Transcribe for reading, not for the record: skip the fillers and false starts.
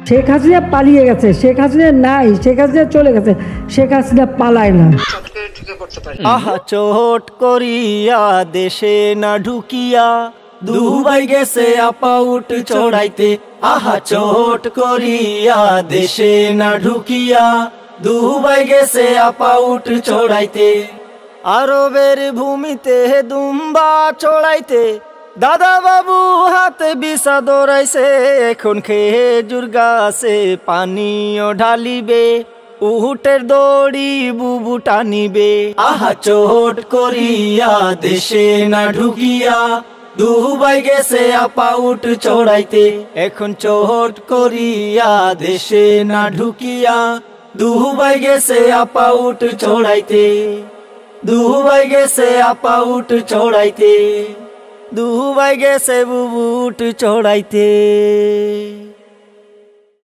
শেখ হাসিনা পালিয়ে গেছে, শেখ হাসিনা নাই, শেখ হাসিনা চলে গেছে, শেখ হাসিনা পালায় না। আহা চোট করিয়া দেশে না ঢুকিয়া দুবাই গেছে আপাউট চড়াইতে। আহা চোট করিয়া দেশে না ঢুকিয়া দুবাই গেছে আপাউট চড়াইতে। আরবের ভূমিতে দুম্বা চড়াইতে দাদা বাবু হাতে বিছা দৌড়াইছে। এখন খেজুর গাছে পানিও ঢালিবে, উটের দড়ি বুবু টানিবে। আহা চোট করিয়া দেশে না ঢুকিয়া দুবাই গেছে আপাউট চড়াইতে। এখন চোট করিয়া দেশে না ঢুকিয়া দুবাই গেছে আপাউট চড়াইতে। দুবাই গেছে আপাউট চড়াইতে, দুবাই গেছে বুবু উট চড়াইতে।